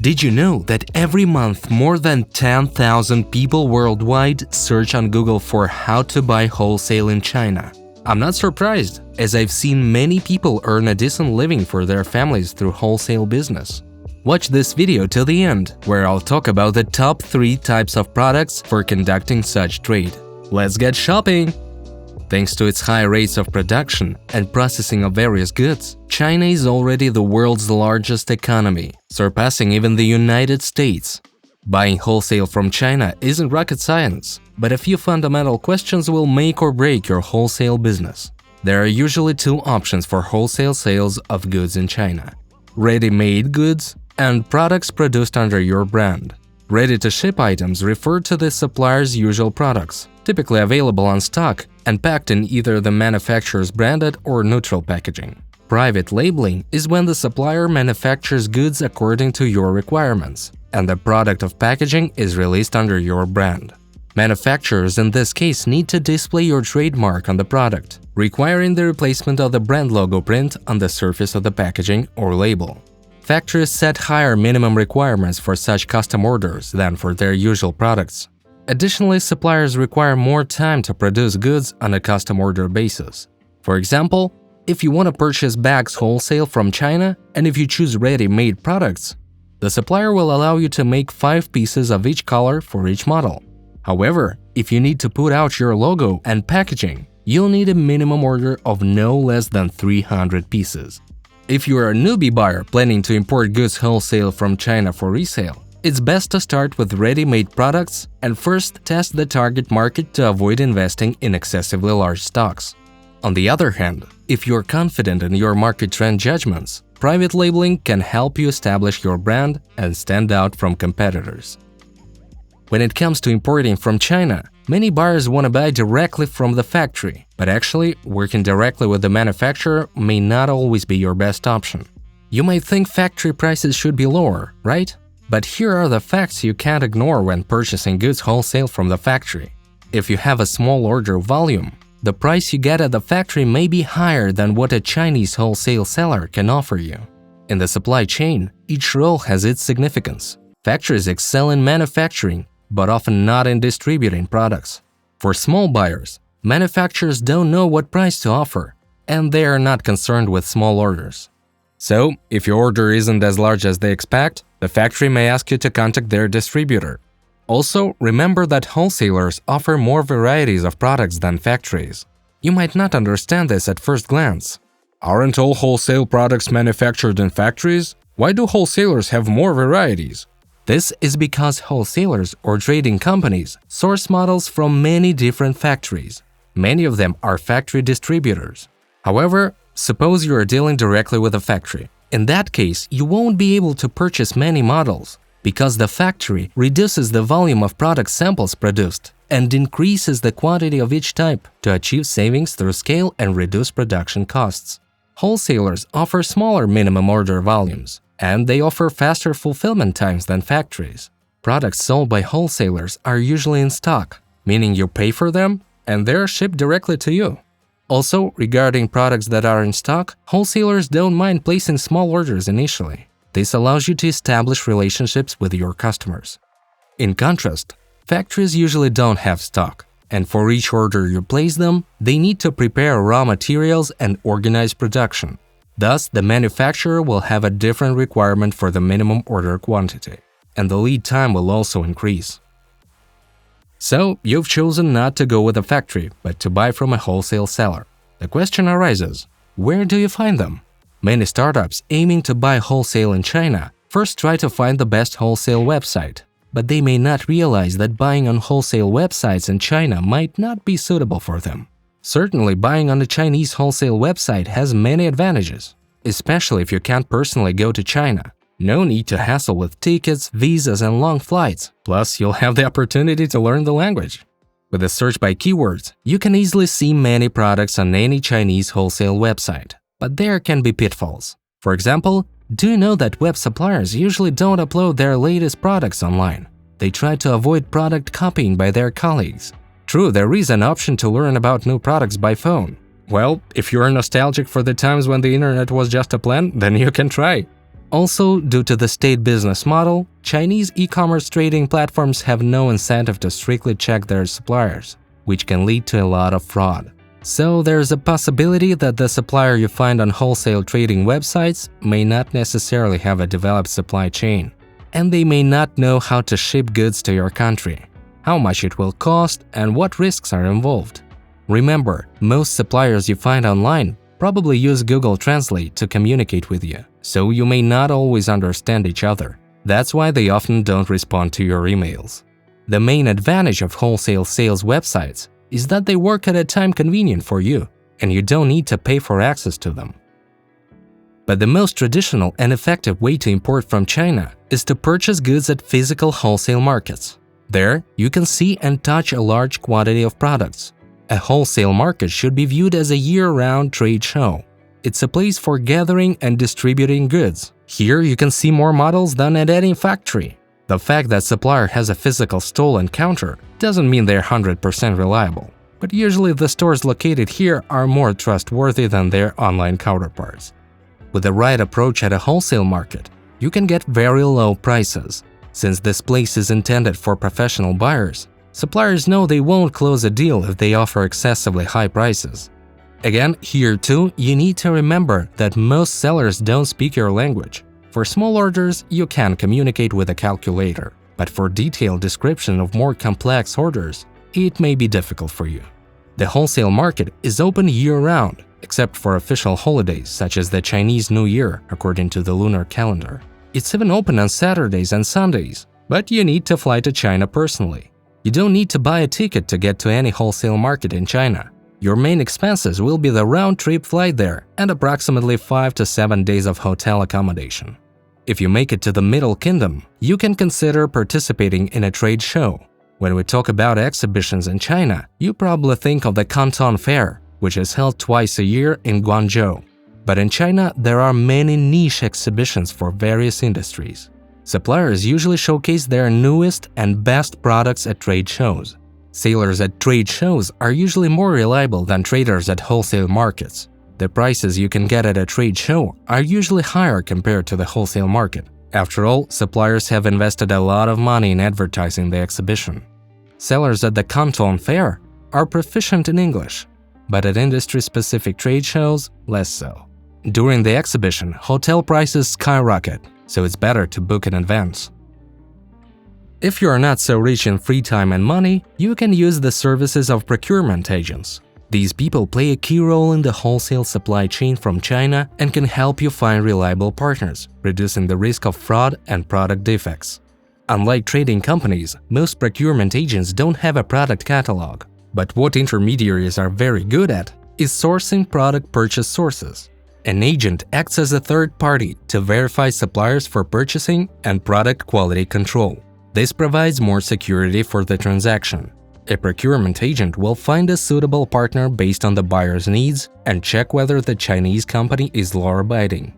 Did you know that every month more than 10,000 people worldwide search on Google for how to buy wholesale in China? I'm not surprised, as I've seen many people earn a decent living for their families through wholesale business. Watch this video till the end, where I'll talk about the top 3 types of products for conducting such trade. Let's get shopping! Thanks to its high rates of production and processing of various goods, China is already the world's largest economy, surpassing even the United States. Buying wholesale from China isn't rocket science, but a few fundamental questions will make or break your wholesale business. There are usually 2 options for wholesale sales of goods in China: ready-made goods and products produced under your brand. Ready-to-ship items refer to the supplier's usual products, typically available on stock and packed in either the manufacturer's branded or neutral packaging. Private labeling is when the supplier manufactures goods according to your requirements, and the product of packaging is released under your brand. Manufacturers in this case need to display your trademark on the product, requiring the replacement of the brand logo print on the surface of the packaging or label. Factories set higher minimum requirements for such custom orders than for their usual products. Additionally, suppliers require more time to produce goods on a custom order basis. For example, if you want to purchase bags wholesale from China and if you choose ready-made products, the supplier will allow you to make 5 pieces of each color for each model. However, if you need to put out your logo and packaging, you'll need a minimum order of no less than 300 pieces. If you are a newbie buyer planning to import goods wholesale from China for resale, it's best to start with ready-made products and first test the target market to avoid investing in excessively large stocks. On the other hand, if you're confident in your market trend judgments, private labeling can help you establish your brand and stand out from competitors. When it comes to importing from China, many buyers want to buy directly from the factory, but actually, working directly with the manufacturer may not always be your best option. You might think factory prices should be lower, right? But here are the facts you can't ignore when purchasing goods wholesale from the factory. If you have a small order volume, the price you get at the factory may be higher than what a Chinese wholesale seller can offer you. In the supply chain, each role has its significance. Factories excel in manufacturing, but often not in distributing products. For small buyers, manufacturers don't know what price to offer, and they are not concerned with small orders. So, if your order isn't as large as they expect, the factory may ask you to contact their distributor. Also, remember that wholesalers offer more varieties of products than factories. You might not understand this at first glance. Aren't all wholesale products manufactured in factories? Why do wholesalers have more varieties? This is because wholesalers or trading companies source models from many different factories. Many of them are factory distributors. However, suppose you are dealing directly with a factory. In that case, you won't be able to purchase many models because the factory reduces the volume of product samples produced and increases the quantity of each type to achieve savings through scale and reduce production costs. Wholesalers offer smaller minimum order volumes, and they offer faster fulfillment times than factories. Products sold by wholesalers are usually in stock, meaning you pay for them and they're shipped directly to you. Also, regarding products that are in stock, wholesalers don't mind placing small orders initially. This allows you to establish relationships with your customers. In contrast, factories usually don't have stock, and for each order you place them, they need to prepare raw materials and organize production. Thus, the manufacturer will have a different requirement for the minimum order quantity, and the lead time will also increase. So, you've chosen not to go with a factory, but to buy from a wholesale seller. The question arises, where do you find them? Many startups aiming to buy wholesale in China first try to find the best wholesale website, but they may not realize that buying on wholesale websites in China might not be suitable for them. Certainly, buying on a Chinese wholesale website has many advantages, especially if you can't personally go to China. No need to hassle with tickets, visas, and long flights. Plus, you'll have the opportunity to learn the language. With a search by keywords, you can easily see many products on any Chinese wholesale website. But there can be pitfalls. For example, do you know that web suppliers usually don't upload their latest products online? They try to avoid product copying by their colleagues. True, there is an option to learn about new products by phone. Well, if you are nostalgic for the times when the internet was just a plan, then you can try. Also, due to the state business model, Chinese e-commerce trading platforms have no incentive to strictly check their suppliers, which can lead to a lot of fraud. So there's a possibility that the supplier you find on wholesale trading websites may not necessarily have a developed supply chain, and they may not know how to ship goods to your country, how much it will cost, and what risks are involved. Remember, most suppliers you find online probably use Google Translate to communicate with you, so you may not always understand each other. That's why they often don't respond to your emails. The main advantage of wholesale sales websites is that they work at a time convenient for you, and you don't need to pay for access to them. But the most traditional and effective way to import from China is to purchase goods at physical wholesale markets. There, you can see and touch a large quantity of products. A wholesale market should be viewed as a year-round trade show. It's a place for gathering and distributing goods. Here, you can see more models than at any factory. The fact that supplier has a physical stall and counter doesn't mean they're 100% reliable, but usually the stores located here are more trustworthy than their online counterparts. With the right approach at a wholesale market, you can get very low prices. Since this place is intended for professional buyers, suppliers know they won't close a deal if they offer excessively high prices. Again, here too, you need to remember that most sellers don't speak your language. For small orders, you can communicate with a calculator, but for detailed description of more complex orders, it may be difficult for you. The wholesale market is open year-round, except for official holidays such as the Chinese New Year according to the lunar calendar. It's even open on Saturdays and Sundays, but you need to fly to China personally. You don't need to buy a ticket to get to any wholesale market in China. Your main expenses will be the round-trip flight there and approximately 5 to 7 days of hotel accommodation. If you make it to the Middle Kingdom, you can consider participating in a trade show. When we talk about exhibitions in China, you probably think of the Canton Fair, which is held twice a year in Guangzhou. But in China, there are many niche exhibitions for various industries. Suppliers usually showcase their newest and best products at trade shows. Sellers at trade shows are usually more reliable than traders at wholesale markets. The prices you can get at a trade show are usually higher compared to the wholesale market. After all, suppliers have invested a lot of money in advertising the exhibition. Sellers at the Canton Fair are proficient in English, but at industry-specific trade shows, less so. During the exhibition, hotel prices skyrocket, so it's better to book in advance. If you are not so rich in free time and money, you can use the services of procurement agents. These people play a key role in the wholesale supply chain from China and can help you find reliable partners, reducing the risk of fraud and product defects. Unlike trading companies, most procurement agents don't have a product catalog. But what intermediaries are very good at is sourcing product purchase sources. An agent acts as a third party to verify suppliers for purchasing and product quality control. This provides more security for the transaction. A procurement agent will find a suitable partner based on the buyer's needs and check whether the Chinese company is law-abiding.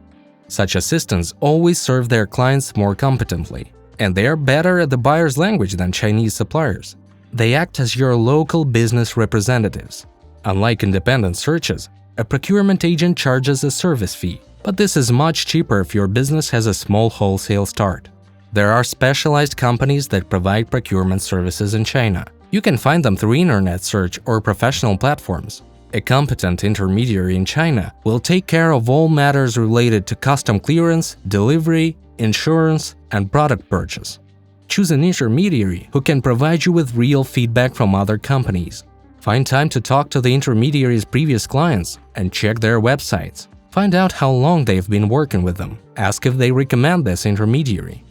Such assistants always serve their clients more competently, and they are better at the buyer's language than Chinese suppliers. They act as your local business representatives. Unlike independent searches, a procurement agent charges a service fee, but this is much cheaper if your business has a small wholesale start. There are specialized companies that provide procurement services in China. You can find them through internet search or professional platforms. A competent intermediary in China will take care of all matters related to custom clearance, delivery, insurance, and product purchase. Choose an intermediary who can provide you with real feedback from other companies. Find time to talk to the intermediary's previous clients and check their websites. Find out how long they've been working with them. Ask if they recommend this intermediary.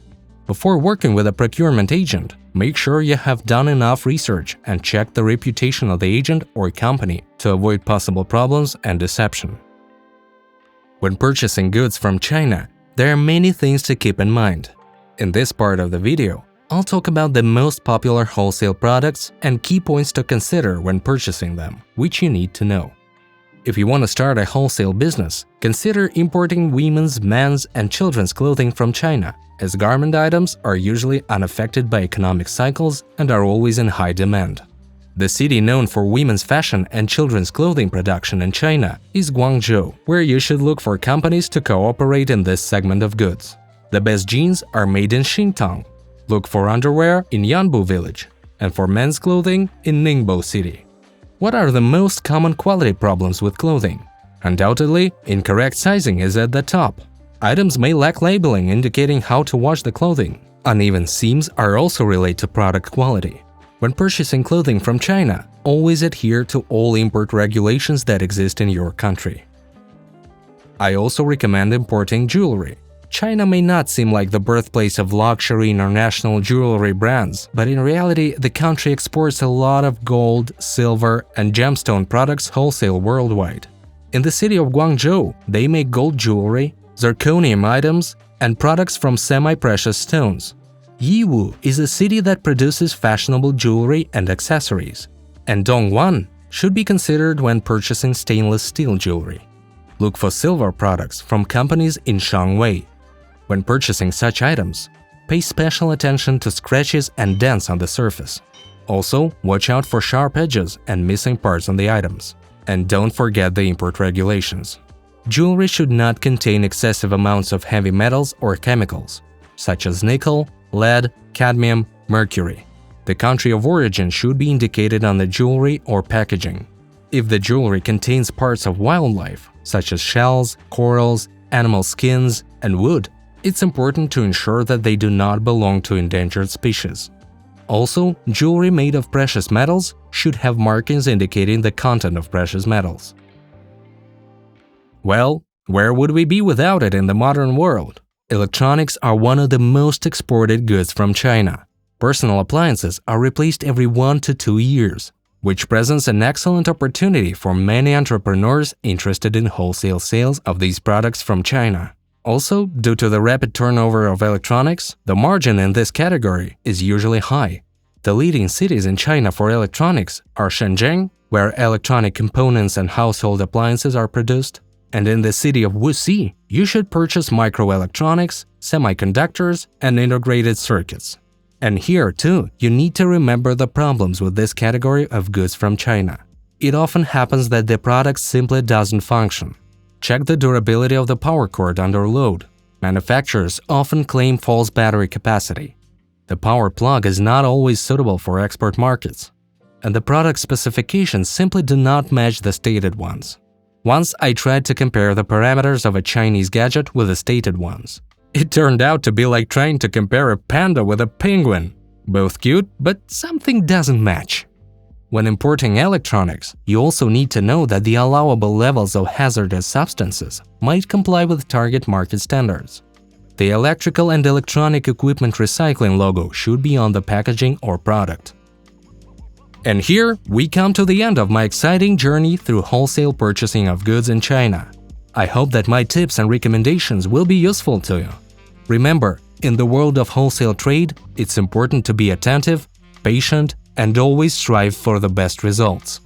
Before working with a procurement agent, make sure you have done enough research and check the reputation of the agent or company to avoid possible problems and deception. When purchasing goods from China, there are many things to keep in mind. In this part of the video, I'll talk about the most popular wholesale products and key points to consider when purchasing them, which you need to know. If you want to start a wholesale business, consider importing women's, men's, and children's clothing from China, as garment items are usually unaffected by economic cycles and are always in high demand. The city known for women's fashion and children's clothing production in China is Guangzhou, where you should look for companies to cooperate in this segment of goods. The best jeans are made in Xintang. Look for underwear in Yanbu village, and for men's clothing in Ningbo city. What are the most common quality problems with clothing? Undoubtedly, incorrect sizing is at the top. Items may lack labeling indicating how to wash the clothing. Uneven seams are also related to product quality. When purchasing clothing from China, always adhere to all import regulations that exist in your country. I also recommend importing jewelry. China may not seem like the birthplace of luxury international jewelry brands, but in reality, the country exports a lot of gold, silver, and gemstone products wholesale worldwide. In the city of Guangzhou, they make gold jewelry, zirconium items, and products from semi-precious stones. Yiwu is a city that produces fashionable jewelry and accessories, and Dongguan should be considered when purchasing stainless steel jewelry. Look for silver products from companies in Shangwei. When purchasing such items, pay special attention to scratches and dents on the surface. Also, watch out for sharp edges and missing parts on the items. And don't forget the import regulations. Jewelry should not contain excessive amounts of heavy metals or chemicals, such as nickel, lead, cadmium, mercury. The country of origin should be indicated on the jewelry or packaging. If the jewelry contains parts of wildlife, such as shells, corals, animal skins, and wood, it's important to ensure that they do not belong to endangered species. Also, jewelry made of precious metals should have markings indicating the content of precious metals. Well, where would we be without it in the modern world? Electronics are one of the most exported goods from China. Personal appliances are replaced every 1 to 2 years, which presents an excellent opportunity for many entrepreneurs interested in wholesale sales of these products from China. Also, due to the rapid turnover of electronics, the margin in this category is usually high. The leading cities in China for electronics are Shenzhen, where electronic components and household appliances are produced, and in the city of Wuxi, you should purchase microelectronics, semiconductors, and integrated circuits. And here, too, you need to remember the problems with this category of goods from China. It often happens that the product simply doesn't function. Check the durability of the power cord under load. Manufacturers often claim false battery capacity. The power plug is not always suitable for export markets, and the product specifications simply do not match the stated ones. Once I tried to compare the parameters of a Chinese gadget with the stated ones. It turned out to be like trying to compare a panda with a penguin. Both cute, but something doesn't match. When importing electronics, you also need to know that the allowable levels of hazardous substances might comply with target market standards. The electrical and electronic equipment recycling logo should be on the packaging or product. And here we come to the end of my exciting journey through wholesale purchasing of goods in China. I hope that my tips and recommendations will be useful to you. Remember, in the world of wholesale trade, it's important to be attentive, patient, and always strive for the best results.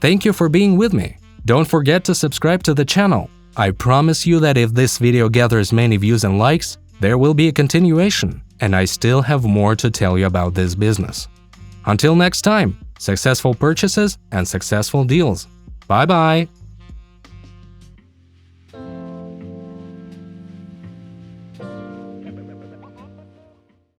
Thank you for being with me. Don't forget to subscribe to the channel. I promise you that if this video gathers many views and likes, there will be a continuation, and I still have more to tell you about this business. Until next time, successful purchases and successful deals. Bye-bye!